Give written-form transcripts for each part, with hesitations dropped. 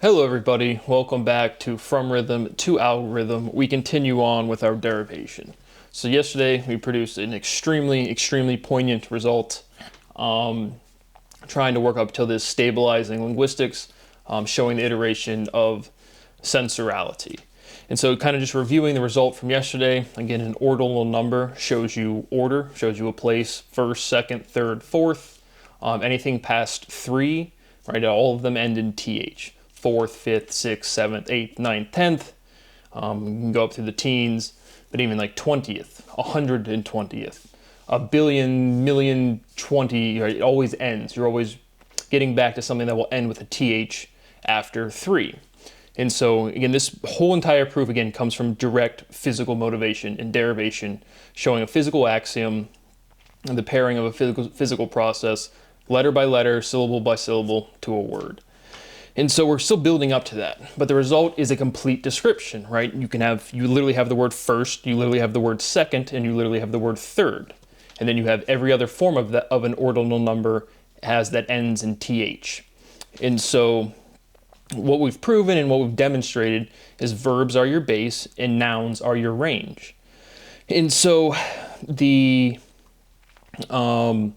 Hello everybody, welcome back to From Rhythm to Algorithm. We continue on with our derivation. So yesterday we produced an extremely poignant result, trying to work up to this stabilizing linguistics, showing the iteration of sensorality. And so kind of just reviewing the result from yesterday, again an ordinal number shows you order, shows you a place, first, second, third, fourth. Anything past 3, right, all of them end in th. 4th, 5th, 6th, 7th, 8th, 9th, 10th. You can go up through the teens, but even like 20th, 120th, a billion, million, 20, right? It always ends. You're always getting back to something that will end with a th after 3. And so again, this whole entire proof again comes from direct physical motivation and derivation, showing a physical axiom and the pairing of a physical process, letter by letter, syllable by syllable, to a word. And so we're still building up to that, but the result is a complete description, right? You literally have the word first, you literally have the word second, and you literally have the word third. And then you have every other form of an ordinal number that ends in th. And so what we've proven and what we've demonstrated is verbs are your base and nouns are your range. And so you can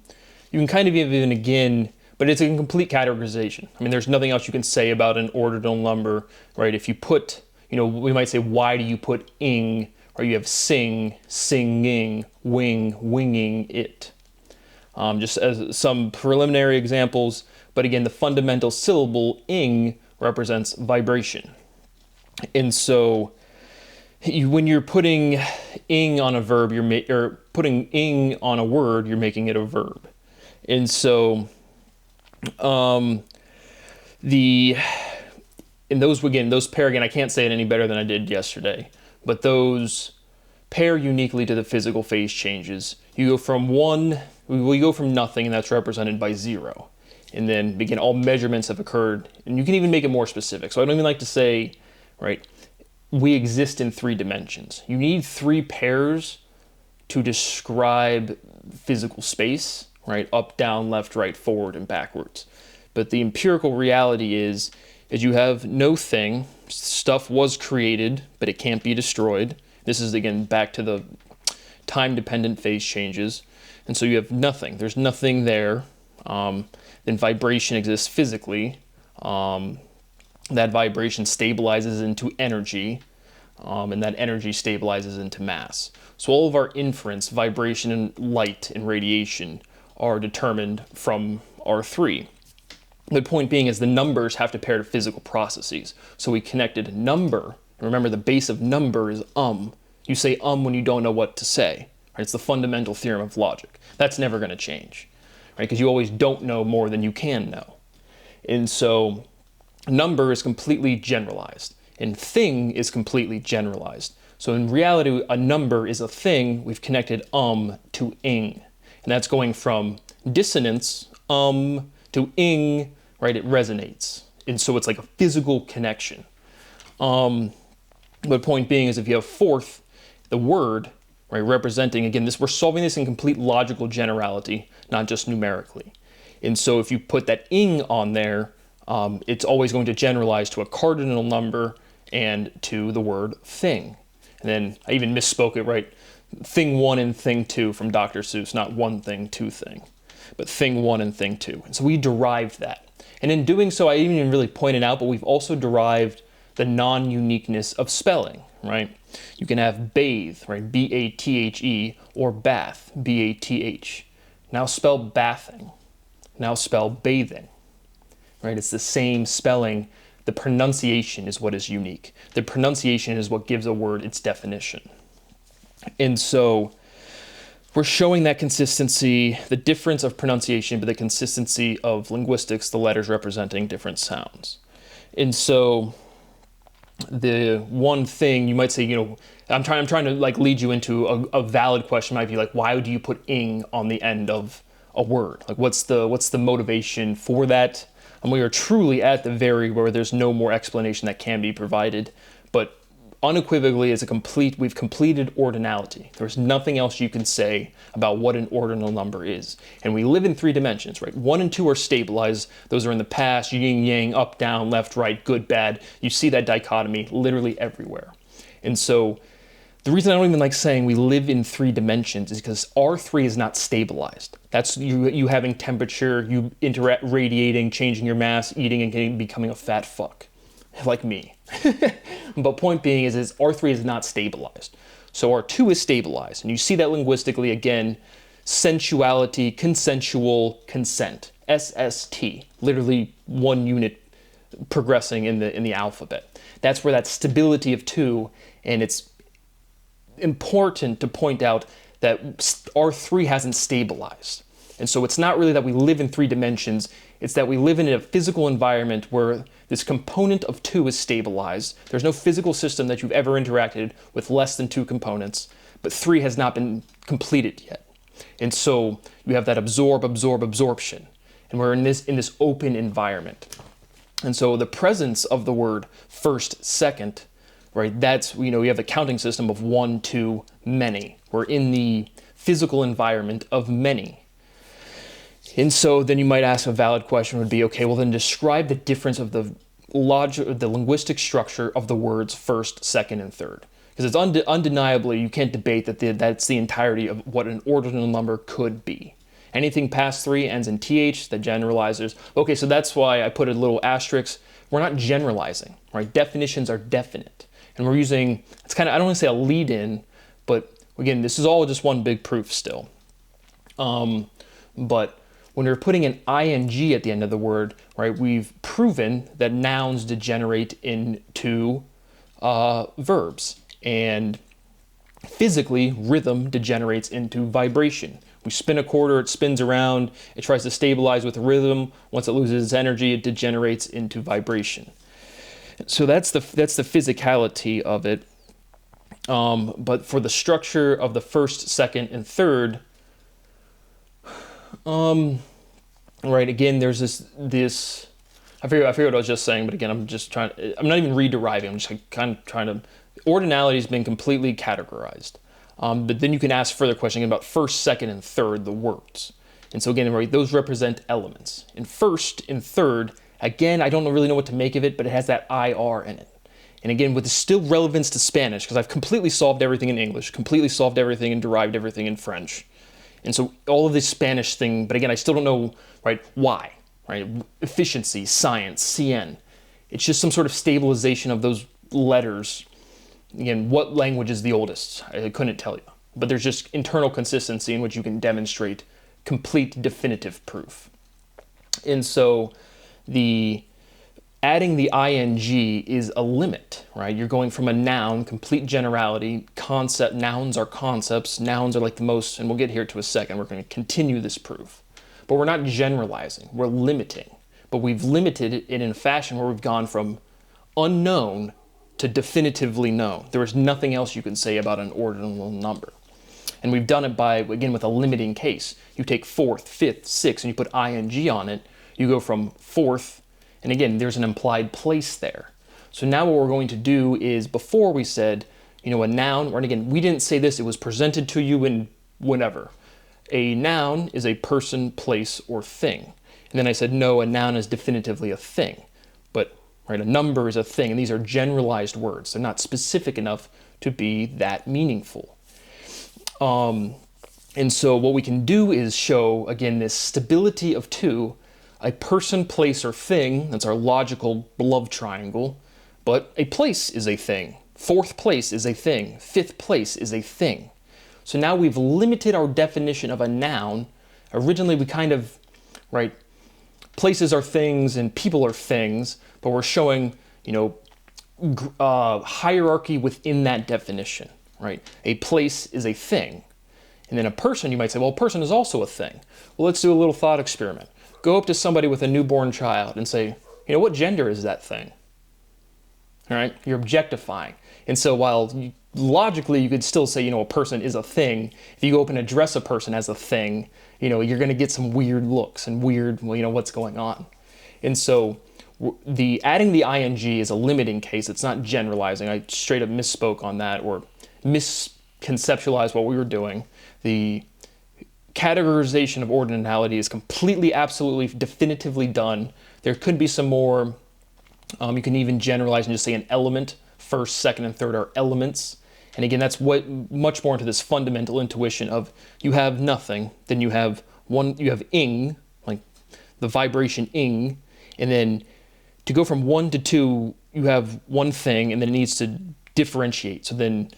kind of even again, but it's a complete categorization. I mean, there's nothing else you can say about an ordinal number, right? If you put, we might say, why do you put ing, or you have sing, singing, wing, winging it. Just as some preliminary examples, but again, the fundamental syllable ing represents vibration. And so when you're putting ing on a verb, or putting ing on a word, you're making it a verb. And so those pair again, I can't say it any better than I did yesterday, but those pair uniquely to the physical phase changes. You go from nothing, and that's represented by 0. And then begin all measurements have occurred, and you can even make it more specific. So I don't even like to say, right, we exist in 3 dimensions. You need 3 pairs to describe physical space, right? Up, down, left, right, forward, and backwards. But the empirical reality is you have no thing. Stuff was created, but it can't be destroyed. This is, again, back to the time-dependent phase changes. And so you have nothing. There's nothing there. Then vibration exists physically. That vibration stabilizes into energy, and that energy stabilizes into mass. So all of our inference, vibration, and light and radiation are determined from R3. The point being is the numbers have to pair to physical processes. So we connected number. Remember, the base of number is You say when you don't know what to say. Right? It's the fundamental theorem of logic. That's never going to change, right? Because you always don't know more than you can know. And so number is completely generalized, and thing is completely generalized. So in reality, a number is a thing. We've connected to ing. And that's going from dissonance, to ing, right? It resonates. And so it's like a physical connection. But point being is if you have fourth, the word, right, representing, again, we're solving this in complete logical generality, not just numerically. And so if you put that ing on there, it's always going to generalize to a cardinal number and to the word thing. And then I even misspoke it, right? Thing 1 and thing 2 from Dr. Seuss, not one thing, two thing, but thing 1 and thing 2. And so we derived that. And in doing so, I didn't really point it out, but we've also derived the non-uniqueness of spelling, right? You can have bathe, right? B-A-T-H-E, or bath, B-A-T-H. Now spell bathing. Now spell bathing, right? It's the same spelling. The pronunciation is what is unique. The pronunciation is what gives a word its definition. And so we're showing that consistency, the difference of pronunciation, but the consistency of linguistics, the letters representing different sounds. And so the one thing you might say, I'm trying to like lead you into a valid question might be like, why do you put ing on the end of a word? Like what's the motivation for that? And we are truly at the where there's no more explanation that can be provided. But unequivocally is we've completed ordinality. There's nothing else you can say about what an ordinal number is. And we live in 3 dimensions, right? 1 and 2 are stabilized. Those are in the past, yin, yang, up, down, left, right, good, bad. You see that dichotomy literally everywhere. And so the reason I don't even like saying we live in 3 dimensions is because R3 is not stabilized. That's you having temperature, you radiating, changing your mass, eating, and becoming a fat fuck. Like me. But point being is R3 is not stabilized. So R2 is stabilized. And you see that linguistically again, sensuality, consensual, consent. SST, literally 1 unit progressing in the alphabet. That's where that stability of 2, and it's important to point out that R3 hasn't stabilized. And so it's not really that we live in 3 dimensions, it's that we live in a physical environment where this component of 2 is stabilized. There's no physical system that you've ever interacted with less than 2 components, but 3 has not been completed yet. And so you have that absorption. And we're in this open environment. And so the presence of the word first, second, right, that's, you have the counting system of 1, 2, many. We're in the physical environment of many. And so then you might ask, a valid question would be, okay, well then describe the difference of the linguistic structure of the words first, second, and third. Because it's undeniably, you can't debate that that's the entirety of what an ordinal number could be. Anything past 3 ends in th, that generalizes. Okay, so that's why I put a little asterisk. We're not generalizing, right? Definitions are definite. And we're using, it's kind of, I don't want to say a lead-in, but again, this is all just one big proof still. But when you're putting an ing at the end of the word, right, we've proven that nouns degenerate into verbs. And physically, rhythm degenerates into vibration. We spin a quarter, it spins around, it tries to stabilize with rhythm. Once it loses its energy, it degenerates into vibration. So that's the physicality of it. But for the structure of the first, second, and third, right, again, there's this I forget what I was just saying, but again, I'm not even re-deriving, I'm just kind of trying to, ordinality has been completely categorized. But then you can ask further questions about first, second, and third, the words. And so again, right, those represent elements. And first and third, again, I don't really know what to make of it, but it has that IR in it. And again, with still relevance to Spanish, because I've completely solved everything in English, completely solved everything and derived everything in French. And so all of this Spanish thing, but again, I still don't know, right, why, right? Efficiency, science, CN. It's just some sort of stabilization of those letters. Again, what language is the oldest? I couldn't tell you. But there's just internal consistency in which you can demonstrate complete definitive proof. And so adding the ing is a limit, right? You're going from a noun, complete generality, concept, nouns are concepts, nouns are like the most, and we'll get here to a second, we're going to continue this proof. But we're not generalizing, we're limiting. But we've limited it in a fashion where we've gone from unknown to definitively known. There is nothing else you can say about an ordinal number. And we've done it by, again, with a limiting case. You take fourth, fifth, sixth, and you put ing on it, you go from fourth, and again, there's an implied place there. So now what we're going to do is, before we said, a noun, and again, we didn't say this, it was presented to you in whatever. A noun is a person, place, or thing. And then I said, no, a noun is definitively a thing. But, right, a number is a thing, and these are generalized words. They're not specific enough to be that meaningful. And so what we can do is show, again, this stability of 2, a person, place, or thing, that's our logical love triangle, but a place is a thing. Fourth place is a thing. Fifth place is a thing. So now we've limited our definition of a noun. Originally we kind of, right, places are things and people are things, but we're showing, hierarchy within that definition, right? A place is a thing. And then a person, you might say, well, a person is also a thing. Well, let's do a little thought experiment. Go up to somebody with a newborn child and say, what gender is that thing? All right, you're objectifying. And so while logically you could still say, a person is a thing, if you go up and address a person as a thing, you're going to get some weird looks and weird, what's going on. And so The adding the ing is a limiting case. It's not generalizing. I straight up misspoke on that, or misconceptualized what we were doing. The categorization of ordinality is completely, absolutely, definitively done. There could be some more. You can even generalize and just say an element. First, second, and third are elements. And again, that's what much more into this fundamental intuition of you have nothing, then you have one, you have ing, like the vibration ing, and then to go from 1 to 2, you have one thing, and then it needs to differentiate. So then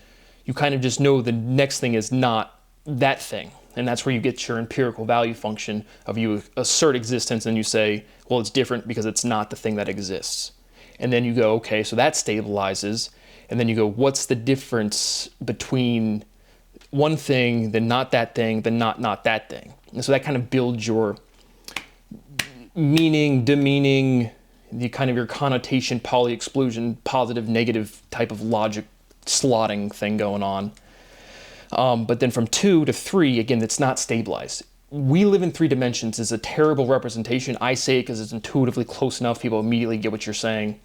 you kind of just know the next thing is not that thing. And that's where you get your empirical value function of you assert existence and you say, well, it's different because it's not the thing that exists. And then you go, okay, so that stabilizes. And then you go, what's the difference between one thing, then not that thing, then not that thing? And so that kind of builds your meaning, demeaning, the kind of your connotation, poly-exclusion, positive, negative type of logic slotting thing going on. But then from 2 to 3, again, it's not stabilized. We live in 3 dimensions is a terrible representation. I say it because it's intuitively close enough. People immediately get what you're saying.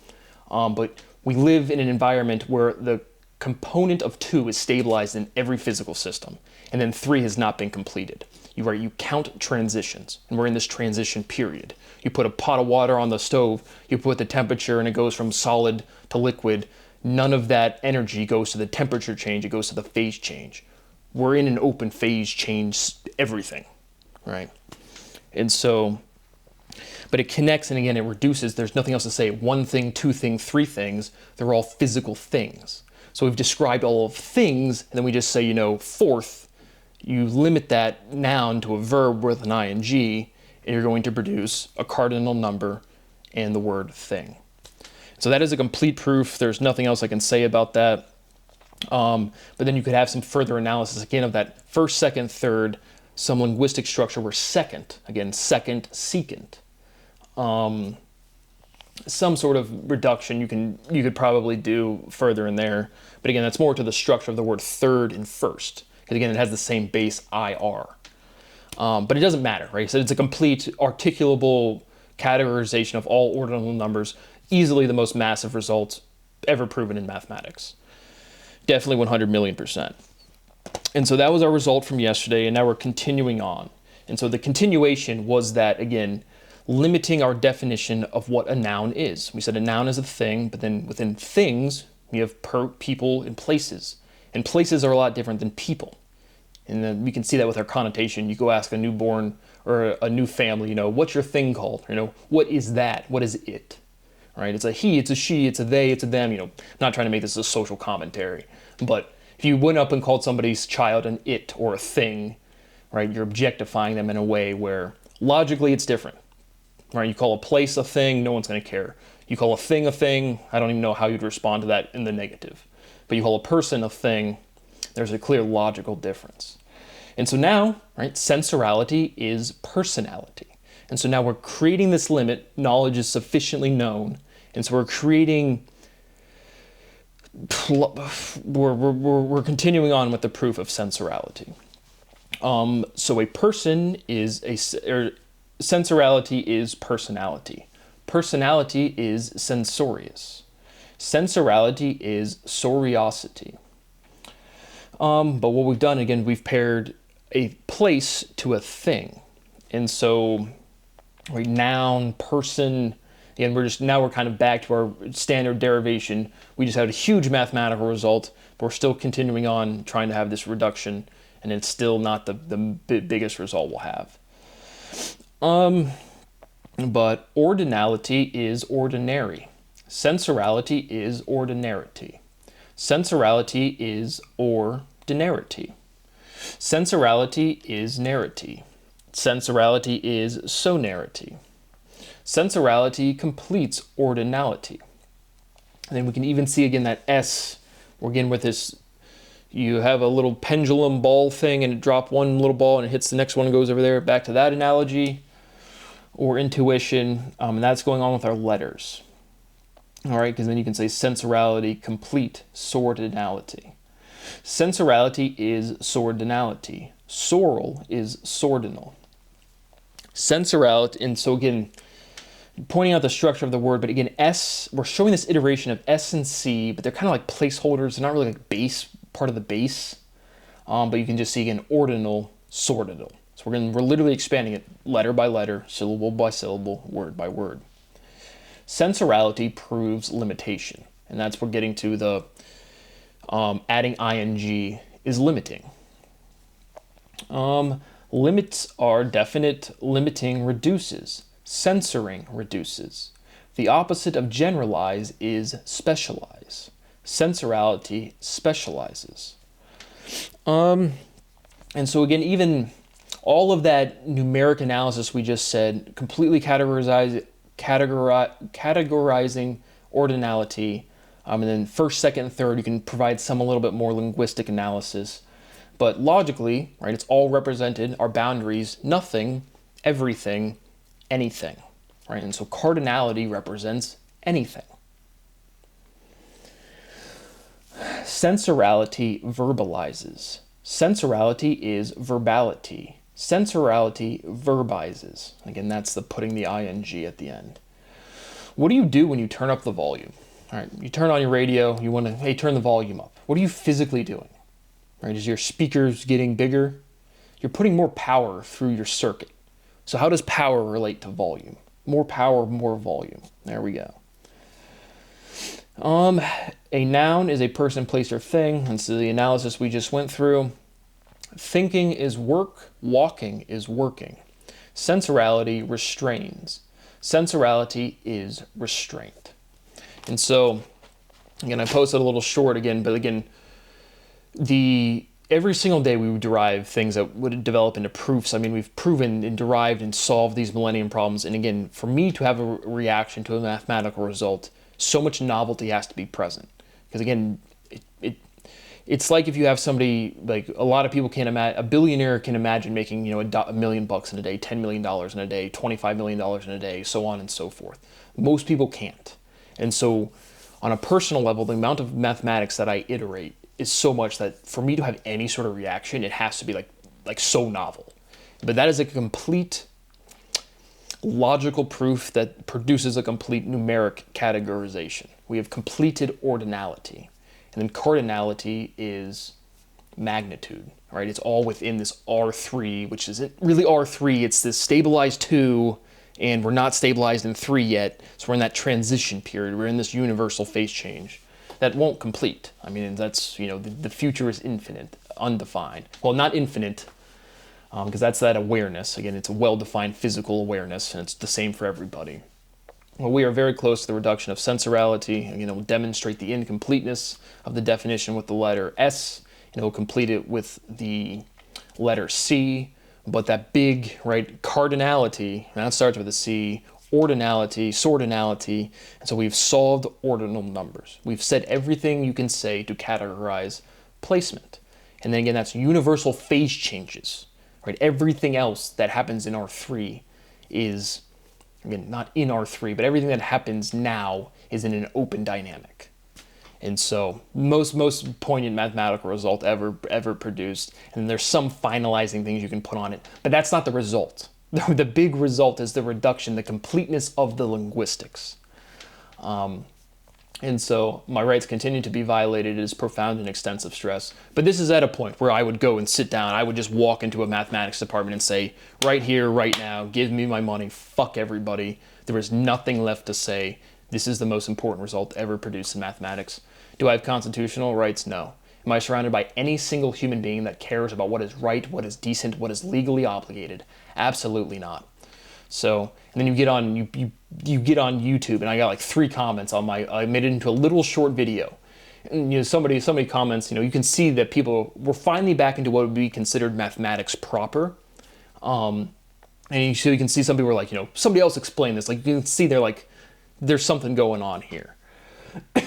But we live in an environment where the component of 2 is stabilized in every physical system. And then 3 has not been completed. You count transitions, and we're in this transition period. You put a pot of water on the stove, you put the temperature, and it goes from solid to liquid. None of that energy goes to the temperature change, it goes to the phase change. We're in an open phase change everything, right? And so, but it connects, and again, it reduces. There's nothing else to say. 1 thing, 2 things, 3 things. They're all physical things. So we've described all of things, and then we just say, fourth, you limit that noun to a verb with an ing, and you're going to produce a cardinal number and the word thing. So that is a complete proof. There's nothing else I can say about that. But then you could have some further analysis, again, of that first, second, third, some linguistic structure where second, again, second, secant. Some sort of reduction you could probably do further in there. But again, that's more to the structure of the word third and first. Because again, it has the same base IR. But it doesn't matter, right? So it's a complete articulable categorization of all ordinal numbers, easily the most massive result ever proven in mathematics. Definitely 100 million%. And so that was our result from yesterday, and now we're continuing on. And so the continuation was that, again, limiting our definition of what a noun is. We said a noun is a thing, but then within things, we have people and places. And places are a lot different than people. And then we can see that with our connotation. You go ask a newborn or a new family, what's your thing called? What is that? What is it? Right? It's a he, it's a she, it's a they, it's a them. I'm not trying to make this a social commentary. But if you went up and called somebody's child an it or a thing, right, you're objectifying them in a way where logically it's different. Right? You call a place a thing, no one's going to care. You call a thing, I don't even know how you'd respond to that in the negative. But you call a person a thing, there's a clear logical difference. And so now, right, sensorality is personality. And so now we're creating this limit, knowledge is sufficiently known, and so we're creating, we're continuing on with the proof of sensorality. So a person is sensorality is personality. Personality is sensorious. Sensorality is soriosity. But what we've done, again, we've paired a place to a thing. And so, right, noun, person, and we're kind of back to our standard derivation. We just had a huge mathematical result, but we're still continuing on trying to have this reduction, and it's still not the biggest result we'll have. But ordinality is ordinary. Sensorality is ordinarity. Sensorality is ordinarity. Sensorality is narity. Sensorality is sonarity. Sensorality completes ordinality. And then we can even see again that S, we're again with this, you have a little pendulum ball thing and it drops one little ball and it hits the next one and goes over there. Back to that analogy or intuition, and that's going on with our letters. All right, because then you can say sensorality, complete sordinality. Sensorality is sordinality. Soral is sordinal. Sensorality, and so again, pointing out the structure of the word, but again, S, we're showing this iteration of S and C, but they're kind of like placeholders. They're not really like part of the base. But you can just see again, ordinal, sordital. So we're literally expanding it letter by letter, syllable by syllable, word by word. Sensorality proves limitation. And that's we're getting to the adding ing is limiting. Limits are definite, limiting reduces, censoring reduces. The opposite of generalize is specialize. Sensorality specializes. And so again, even all of that numeric analysis we just said, completely categorizing ordinality, and then first, second, and third, you can provide some a little bit more linguistic analysis. But logically, right, it's all represented, our boundaries, nothing, everything, anything, right? And so cardinality represents anything. Sensorality verbalizes. Sensorality is verbality. Sensorality verbizes. Again, that's the putting the ing at the end. What do you do when you turn up the volume? All right, you turn on your radio, you want to, hey, turn the volume up. What are you physically doing? Right, is your speakers getting bigger? You're putting more power through your circuit. So how does power relate to volume? More power, more volume. There we go. A noun is a person, place, or thing. And so the analysis we just went through. Thinking is work, walking is working. Sensorality restrains. Sensorality is restraint. And so, again, I posted a little short again, but again, every single day we would derive things that would develop into proofs. I mean, we've proven and derived and solved these millennium problems. And again, for me to have a reaction to a mathematical result, so much novelty has to be present. Because again, it's like if you have somebody, like a lot of people can't imagine, a billionaire can imagine making, $1 million in a day, $10 million in a day, $25 million in a day, so on and so forth. Most people can't. And so on a personal level, the amount of mathematics that I iterate is so much that for me to have any sort of reaction, it has to be like so novel. But that is a complete logical proof that produces a complete numeric categorization. We have completed ordinality. And then cardinality is magnitude, right? It's all within this R3, which isn't really R3. It's this stabilized 2, and we're not stabilized in 3 yet. So we're in that transition period. We're in this universal phase change that won't complete. I mean, that's, the future is infinite, undefined. Well, not infinite, because that's that awareness. Again, it's a well-defined physical awareness, and it's the same for everybody. Well, we are very close to the reduction of sensorality. Again, it will demonstrate the incompleteness of the definition with the letter S, and it will complete it with the letter C. But that big, right, cardinality, and that starts with a C, ordinality, sortinality, and so we've solved ordinal numbers. We've said everything you can say to categorize placement. And then again, that's universal phase changes, right? Everything else that happens in R3 is, again, not in R3, but everything that happens now is in an open dynamic. And so most poignant mathematical result ever produced, and there's some finalizing things you can put on it, but that's not the result. The big result is the reduction, the completeness of the linguistics. And so my rights continue to be violated. It is profound and extensive stress. But this is at a point where I would go and sit down. I would just walk into a mathematics department and say, right here, right now, give me my money, fuck everybody. There is nothing left to say. This is the most important result ever produced in mathematics. Do I have constitutional rights? No. Am I surrounded by any single human being that cares about what is right, what is decent, what is legally obligated? Absolutely not. So, and then you get on YouTube, and I got like 3 comments on I made it into a little short video. And somebody comments, you can see that people were finally back into what would be considered mathematics proper. And you can see some people were like, somebody else explain this. Like you can see there's something going on here.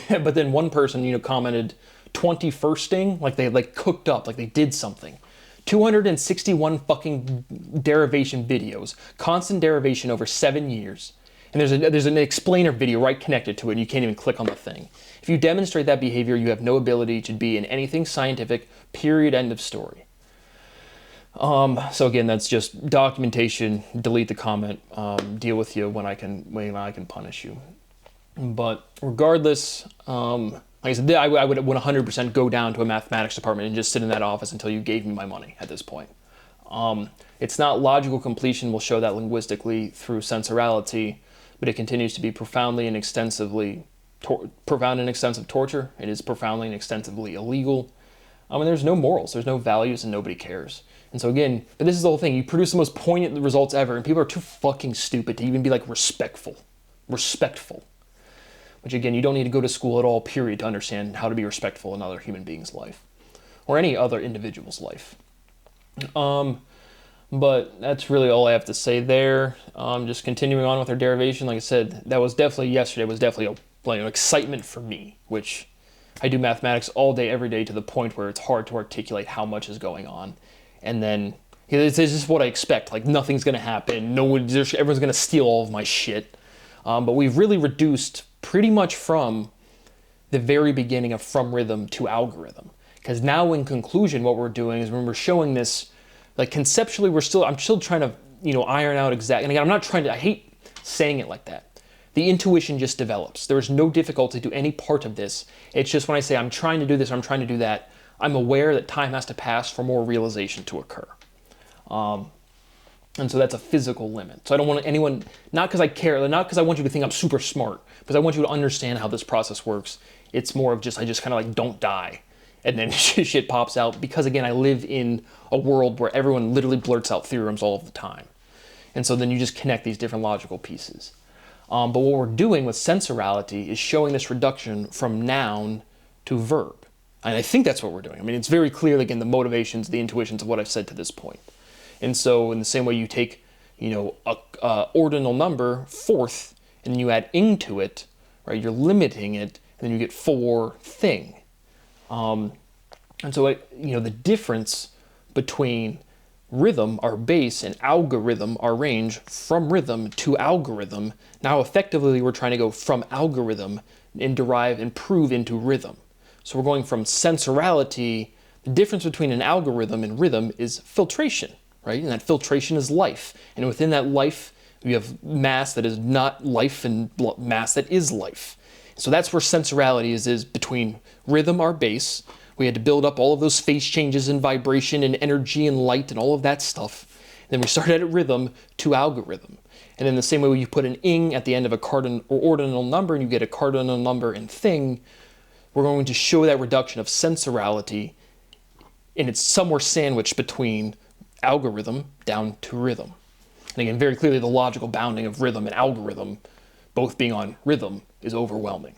But then one person, commented 21sting, like they cooked up, like they did something. 261 fucking derivation videos, constant derivation over 7 years. And there's an explainer video right connected to it, and you can't even click on the thing. If you demonstrate that behavior, you have no ability to be in anything scientific, period, end of story. So again, that's just documentation, delete the comment, deal with you when I can punish you. But regardless, like I said, I would 100% go down to a mathematics department and just sit in that office until you gave me my money at this point. It's not logical completion will show that linguistically through sensorality, but it continues to be profound and extensive torture. It is profoundly and extensively illegal. And there's no morals, there's no values, and nobody cares. And so again, but this is the whole thing. You produce the most poignant results ever, and people are too fucking stupid to even be like respectful. Which again, you don't need to go to school at all, period, to understand how to be respectful in another human being's life. Or any other individual's life. But that's really all I have to say there. Just continuing on with our derivation, like I said, that was definitely, yesterday was definitely an excitement for me, which I do mathematics all day, every day, to the point where it's hard to articulate how much is going on. And then, it's just what I expect. Like, nothing's going to happen. Everyone's going to steal all of my shit. But we've really reduced pretty much from the very beginning of from rhythm to algorithm. Because now, in conclusion, what we're doing is when we're showing this, like conceptually, I'm still trying to, iron out exactly. And again, I hate saying it like that. The intuition just develops. There is no difficulty to any part of this. It's just when I say I'm trying to do this or I'm trying to do that, I'm aware that time has to pass for more realization to occur. And so that's a physical limit. So I don't want anyone, not because I care, not because I want you to think I'm super smart, because I want you to understand how this process works. It's more of I just kind of like don't die. And then shit pops out because, again, I live in a world where everyone literally blurts out theorems all of the time. And so then you just connect these different logical pieces. But what we're doing with sensorality is showing this reduction from noun to verb. And I think that's what we're doing. I mean, it's very clear, again, the motivations, the intuitions of what I've said to this point. And so in the same way you take, a ordinal number, fourth, and then you add ing to it, right? You're limiting it, and then you get for thing. And so, the difference between rhythm, our base, and algorithm, our range, from rhythm to algorithm, now effectively we're trying to go from algorithm and derive and prove into rhythm. So we're going from sensorality. The difference between an algorithm and rhythm is filtration, right? And that filtration is life. And within that life, we have mass that is not life and mass that is life. So that's where sensorality is between rhythm, our base. We had to build up all of those phase changes and vibration and energy and light and all of that stuff. And then we started at rhythm to algorithm. And in the same way you put an ing at the end of a cardinal or ordinal number and you get a cardinal number and thing, we're going to show that reduction of sensorality, and it's somewhere sandwiched between algorithm down to rhythm. And again, very clearly the logical bounding of rhythm and algorithm, both being on rhythm, is overwhelming.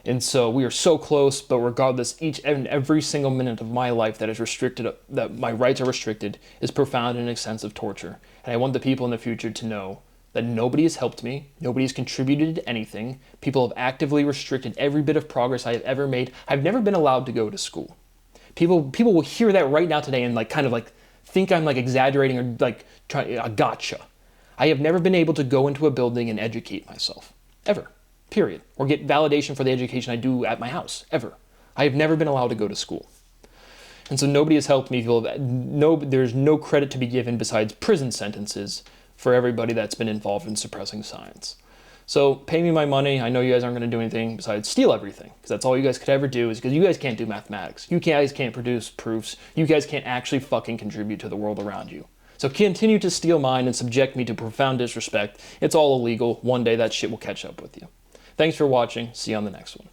And so we are so close, but regardless, each and every single minute of my life that is restricted, that my rights are restricted, is profound and extensive torture. And I want the people in the future to know that nobody has helped me, nobody has contributed to anything. People have actively restricted every bit of progress I have ever made. I've never been allowed to go to school. People will hear that right now today and think I'm exaggerating or trying a gotcha. I have never been able to go into a building and educate myself, ever. Period. Or get validation for the education I do at my house, ever. I have never been allowed to go to school. And so nobody has helped me feel that. There's no credit to be given besides prison sentences for everybody that's been involved in suppressing science. So pay me my money. I know you guys aren't going to do anything besides steal everything, because that's all you guys could ever do, is because you guys can't do mathematics. You guys can't produce proofs. You guys can't actually fucking contribute to the world around you. So continue to steal mine and subject me to profound disrespect. It's all illegal. One day that shit will catch up with you. Thanks for watching. See you on the next one.